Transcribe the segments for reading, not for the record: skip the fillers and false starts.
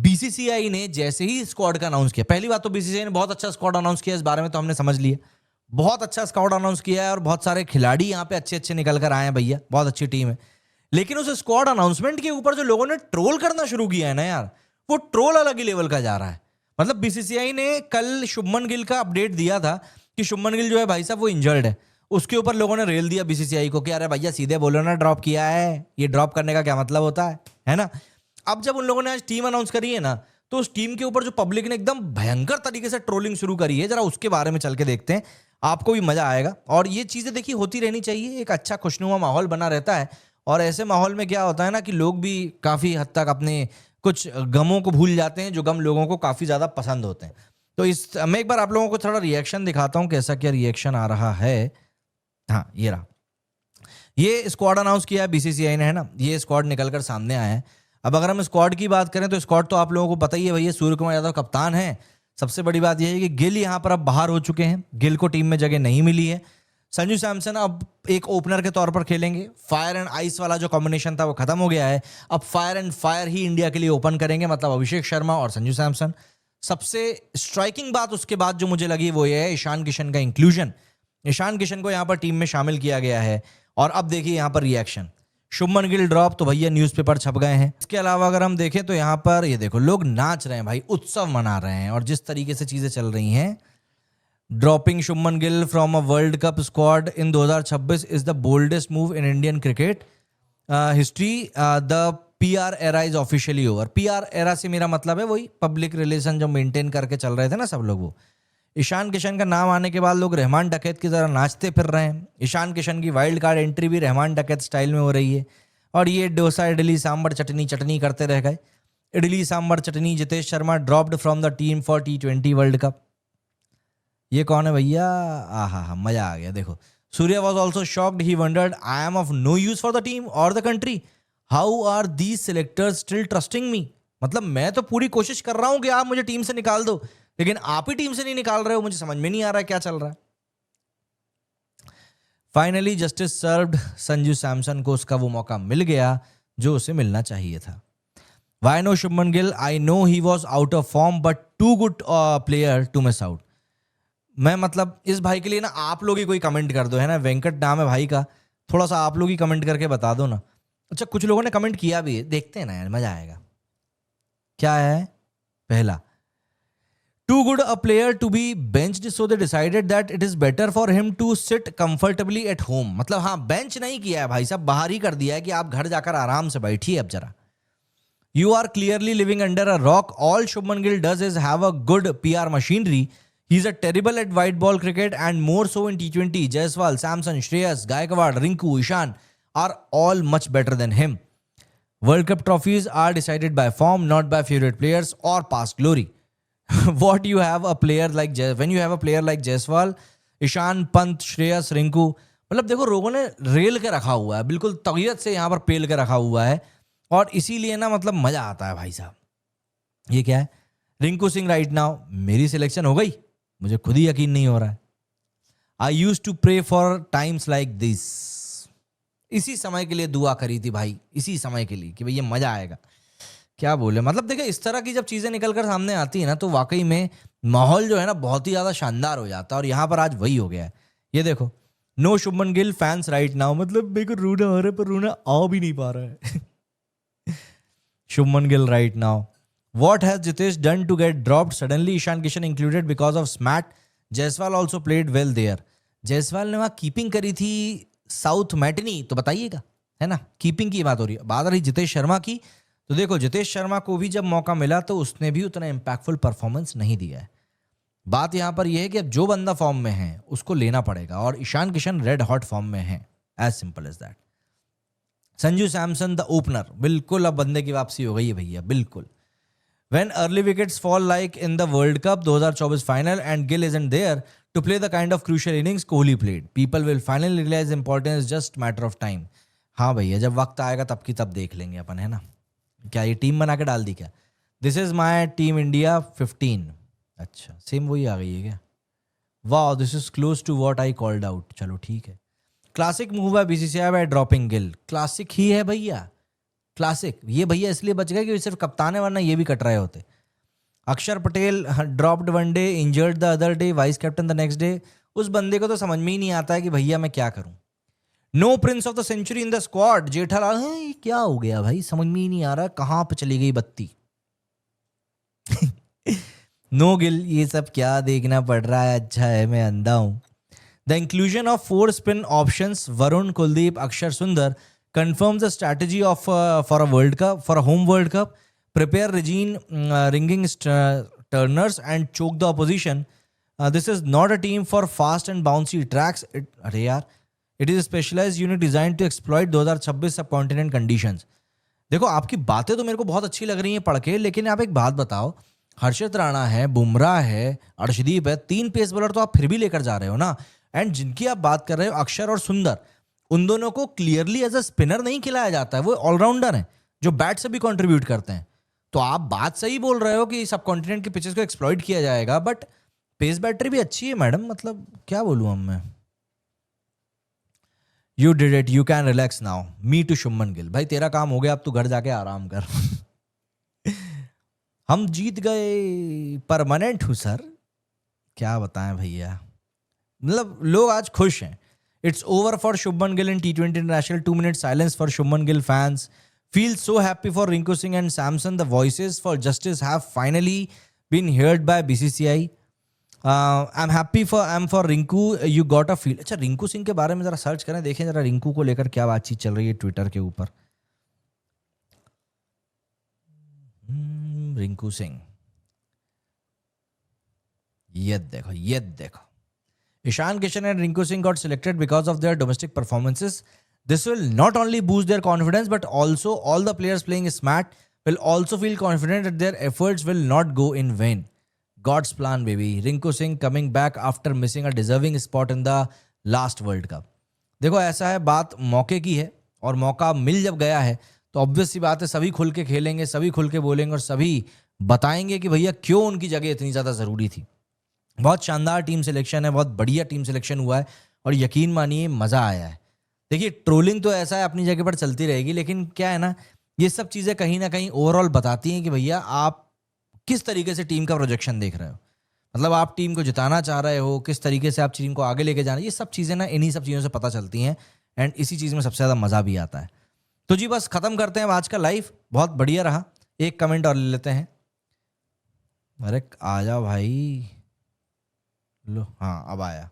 BCCI ने जैसे ही squad का अनाउंस किया, पहली बात तो बीसीसीआई ने बहुत अच्छा स्क्वाड अनाउंस किया, इस बारे में तो हमने समझ लिया, बहुत अच्छा स्क्वाड अनाउंस किया है और बहुत सारे खिलाड़ी यहाँ पे अच्छे अच्छे निकल कर आए हैं भैया, बहुत अच्छी टीम है। लेकिन उस स्क्वाड अनाउंसमेंट के ऊपर जो लोगों ने ट्रोल करना शुरू किया है ना यार, वो ट्रोल अलग ही लेवल का जा रहा है। मतलब बीसीसीआई ने कल शुभमन गिल का अपडेट दिया था कि शुभमन गिल जो है भाई साहब वो इंजर्ड है, उसके ऊपर लोगों ने रेल दिया बीसीसीआई को कि अरे भैया सीधे बोलो ना ड्रॉप किया है, ये ड्रॉप करने का क्या मतलब होता है ना। अब जब उन लोगों ने आज टीम अनाउंस करी है ना, तो उस टीम के ऊपर जो पब्लिक ने एकदम भयंकर तरीके से ट्रोलिंग शुरू करी है, जरा उसके बारे में चल के देखते हैं, आपको भी मजा आएगा। और ये चीजें देखिए होती रहनी चाहिए, एक अच्छा खुशनुमा माहौल बना रहता है, और ऐसे माहौल में क्या होता है ना कि लोग भी काफी हद तक अपने कुछ गमों को भूल जाते हैं, जो गम लोगों को काफी ज्यादा पसंद होते हैं। तो इस मैं एक बार आप लोगों को थोड़ा रिएक्शन दिखाता हूं, कैसा क्या रिएक्शन आ रहा है। हाँ ये रहा, ये स्क्वाड अनाउंस किया है बीसीसीआई ने, है ना, ये स्क्वाड निकलकर सामने आया है। अब अगर हम स्क्वाड की बात करें तो स्क्वाड तो आप लोगों को पता ही है भैया, सूर्य कुमार यादव कप्तान है। सबसे बड़ी बात यह है कि गिल यहां पर अब बाहर हो चुके हैं, गिल को टीम में जगह नहीं मिली है। संजू सैमसन अब एक ओपनर के तौर पर खेलेंगे, फायर एंड आइस वाला जो कॉम्बिनेशन था वो खत्म हो गया है, अब fire and fire he India के लिए ओपन करेंगे, मतलब अभिषेक शर्मा और संजू सैमसन। सबसे स्ट्राइकिंग बात उसके बाद जो मुझे लगी वो ये है ईशान किशन का इंक्लूजन। ईशान किशन को यहाँ पर टीम में शामिल किया गया है। और अब देखिए यहाँ पर रिएक्शन, शुभमन गिल ड्रॉप तो भैया न्यूज़पेपर छप गए हैं। इसके अलावा अगर हम देखें तो यहाँ पर ये देखो लोग नाच रहे हैं भाई, उत्सव मना रहे हैं, और जिस तरीके से चीजें चल रही हैं, dropping Shubman Gill from a world cup squad in 2026 is the boldest move in Indian cricket history, the PR era is officially over. PR era से मेरा मतलब है वही पब्लिक रिलेशन जो मेंटेन करके चल रहे थे ना सब लोग, वो ईशान किशन का नाम आने के बाद लोग रहमान डकैत की तरह नाचते फिर रहे हैं। ईशान किशन की वाइल्ड कार्ड एंट्री भी रहमान डकैत स्टाइल में हो रही है, और ये डोसा इडली सांबर चटनी चटनी करते रह गए। Idli sambar chutney, Jitesh Sharma dropped from the team for T20 world cup. ये कौन है भैया? आहा मजा आ गया। देखो, Surya was also shocked, he wondered I am of no use for the team और the country, how are these selectors still trusting me. मतलब मैं तो पूरी कोशिश कर रहा हूं कि आप मुझे टीम से निकाल दो, लेकिन आप ही टीम से नहीं निकाल रहे हो, मुझे समझ में नहीं आ रहा है क्या चल रहा है। Finally justice served, Sanju Samson को उसका वो मौका मिल गया जो उसे मिलना चाहिए था। Why no Shubman Gill? I know he was out of form but too good player to miss out। मैं मतलब इस भाई के लिए ना आप लोग ही कोई कमेंट कर दो, है ना, वेंकट नाम है भाई का, थोड़ा सा आप लोग ही कमेंट करके बता दो ना। अच्छा कुछ लोगों ने कमेंट किया भी है, देखते हैं ना यार, मजा आएगा। क्या है? पहला, too good a player to be benched so they decided that it is better for him to sit comfortably at home। मतलब हाँ, बेंच नहीं किया है भाई साहब, बाहर ही कर दिया है कि आप घर जाकर आराम से बैठिए अब जरा। You are clearly living under a rock. All Shubman Gill does is have a good PR machinery. He's a terrible at white ball cricket and more so in T20. Jaiswal, Samson, Shreyas, Gaikwad, Rinku, Ishan are all much better than him. World Cup trophies are decided by form, not by favorite players or past glory. What you have a player like when you have a player like Jaiswal, Ishan, Pant, Shreyas, Rinku, मतलब देखो लोगों ने rail के रखा हुआ है, बिल्कुल तवीयत से यहाँ पर पेल के रखा हुआ है, और इसीलिए ना मतलब मजा आता है भाई साहब। ये क्या है? रिंकू सिंह राइट नाउ, मेरी सिलेक्शन हो गई, मुझे खुद ही यकीन नहीं हो रहा है। I used to pray for times like this. इसी समय के लिए दुआ करी थी भाई, इसी समय के लिए कि भाई ये मजा आएगा। क्या बोले, मतलब देखिए इस तरह की जब चीजें निकल कर सामने आती है ना, तो वाकई में माहौल जो है ना बहुत ही ज्यादा शानदार हो जाता है, और यहाँ पर आज वही हो गया है। ये देखो, no Shubman Gill fans right now, मतलब मेरे को रोना आ रहा है पर रोना आ भी नहीं पा रहा है। Shubman Gill right now. What has Jitesh done to get dropped suddenly? Ishan Kishan included because of smat. Jaiswal also played well there. Jaiswal ने वहाँ कीपिंग करी थी साउथ मैटनी, तो बताइएगा, है ना, कीपिंग की बात हो रही है। बात रही जितेश शर्मा की, तो देखो जितेश शर्मा को भी जब मौका मिला तो उसने भी उतना इम्पैक्टफुल परफॉर्मेंस नहीं दिया है। बात यहाँ पर यह है कि अब जो बंदा फॉर्म में है उसको लेना पड़ेगा, और Ishan Kishan red hot form में है, as simple as that. Sanju Samson the opener, बिल्कुल अब बंदे की वापसी हो गई है भैया, बिल्कुल। When early wickets fall like in the World Cup 2024 final and Gill isn't there to play the kind of crucial innings Kohli played, people will finally realize importance is just matter of time। हाँ भैया, जब वक्त आएगा तब की तब देख लेंगे अपन, है ना। क्या ये टीम बना के डाल दी क्या? This is my team India 15। अच्छा सेम वही आ गई है क्या? वाह, this is close to what I called out. चलो ठीक है, क्लासिक मूव है BCCI by dropping Gill. Classic ही है भैया, क्लासिक। ये भैया इसलिए बच गए कि सिर्फ कप्तान है, वरना ये भी कट रहे होते। अक्षर Patel dropped one day, injured the other day, vice captain the next day. उस बंदे को तो समझ में ही नहीं आता है कि भैया मैं क्या करूं। No prince of the century in the squad, Jethalal. ये क्या हो गया भाई, समझ में ही नहीं आ रहा कहां पे चली गई बत्ती। नो गिल, ये सब क्या देखना पड़ रहा है, अच्छा है मैं अंधा हूं। The inclusion of 4 spin options, Varun, Kuldeep, अक्षर, सुंदर, confirms the strategy of for a World Cup, for a home World Cup. Prepare Regine ringing turners and choke the opposition. This is not a team for fast and bouncy tracks. अरे यार, it is a specialized unit designed to exploit 2026 subcontinent conditions. देखो, आपकी बातें तो मेरे को बहुत अच्छी लग रही हैं पढ़ के, लेकिन आप एक बात बताओ, हर्षित राणा है, बुमराह है, अर्शदीप है, 3 पेस बॉलर तो आप फिर भी लेकर जा रहे हो ना। एंड जिनकी आप बात कर रहे हो, अक्षर और सुंदर, उन दोनों को क्लियरली एज अ स्पिनर नहीं खिलाया जाता है। वो ऑलराउंडर हैं जो बैट से भी कंट्रीब्यूट करते हैं। तो आप बात सही बोल रहे हो कि सब कॉन्टिनेंट के पिचेस को एक्सप्लॉइट किया जाएगा, बट पेस बैटरी भी अच्छी है मैडम, मतलब क्या बोलूं हम मैं। You did it, you can relax now. Me too Shubman Gill, भाई तेरा काम हो गया, अब तू घर जाके आराम कर। हम जीत गए, परमानेंट हूं सर, क्या बताएं भैया, मतलब लोग आज खुश हैं। It's over for Shubman Gill in T20 International. 2 minute silence for Shubman Gill fans. Feel so happy for Rinku Singh and Samson. The voices for justice have finally been heard by BCCI. I'm for Rinku. You got a feel. अच्छा, रिंकू सिंह के बारे में जरा search करें, देखें जरा रिंकू को लेकर क्या बातचीत चल रही है ट्विटर के ऊपर। रिंकू सिंह, ये देखो। Ishan Kishan and Rinku Singh got selected because of their domestic performances. This will not only boost their confidence, but also all the players playing smart will also feel confident that their efforts will not go in vain. God's plan, baby. Rinku Singh coming back after missing a deserving spot in the last World Cup. देखो, ऐसा है, बात मौके की है, और मौका मिल जब गया है तो ऑब्वियस सी बात है सभी खुल के खेलेंगे, सभी खुल के बोलेंगे और सभी बताएंगे कि भैया क्यों उनकी जगह इतनी ज़्यादा ज़रूरी थी। बहुत शानदार टीम सिलेक्शन है, बहुत बढ़िया टीम सिलेक्शन हुआ है, और यकीन मानिए मज़ा आया है। देखिए, ट्रोलिंग तो ऐसा है अपनी जगह पर चलती रहेगी, लेकिन क्या है ना, ये सब चीज़ें कहीं ना कहीं ओवरऑल बताती हैं कि भैया आप किस तरीके से टीम का प्रोजेक्शन देख रहे हो। मतलब आप टीम को जिताना चाह रहे हो, किस तरीके से आप टीम को आगे लेके जाना, ये सब चीज़ें ना इन्हीं सब चीज़ों से पता चलती हैं, एंड इसी चीज़ में सबसे ज़्यादा मज़ा भी आता है। तो जी बस ख़त्म करते हैं आज का लाइव, बहुत बढ़िया रहा। एक कमेंट और ले लेते हैं। अरे आ जाओ भाई, लो, हाँ अब आया,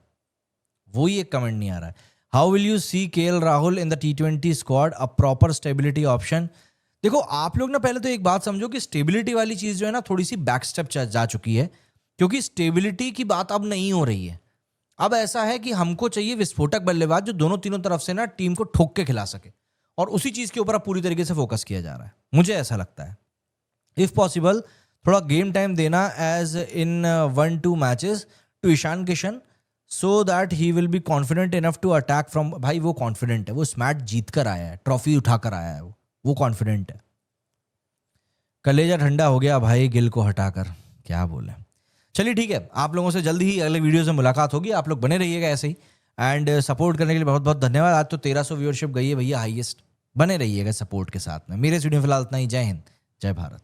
वही एक कमेंट नहीं आ रहा है। How will you see KL Rahul in the T20 squad, a proper stability option. देखो, आप लोग ना पहले तो एक बात समझो कि स्टेबिलिटी वाली चीज़ जो है ना, थोड़ी सी बैक स्टेप जा चुकी है, क्योंकि स्टेबिलिटी की बात अब नहीं हो रही है। अब ऐसा है कि हमको चाहिए विस्फोटक बल्लेबाज जो दोनों तीनों तरफ से ना टीम को ठोक के खिला सके, और उसी चीज़ के ऊपर अब पूरी तरीके से फोकस किया जा रहा है, मुझे ऐसा लगता है। इफ़ पॉसिबल थोड़ा गेम टाइम देना as in 1-2 matches to Ishan Kishan, so that he will be confident enough to attack from. भाई वो कॉन्फिडेंट है, वो इस मैच जीत कर आया है, ट्रॉफी उठा कर आया है, वो कॉन्फिडेंट है। कलेजा ठंडा हो गया भाई गिल को हटाकर, क्या बोले। चलिए ठीक है, आप लोगों से जल्दी ही अगले वीडियो में मुलाकात होगी। आप लोग बने रहिएगा ऐसे ही, एंड सपोर्ट करने के लिए बहुत बहुत धन्यवाद। आज तो 1300 व्यूअरशिप गई है भैया, हाईएस्ट। बने रहिएगा सपोर्ट के साथ में। मेरे वीडियो फिलहाल इतना ही। जय हिंद, जय भारत।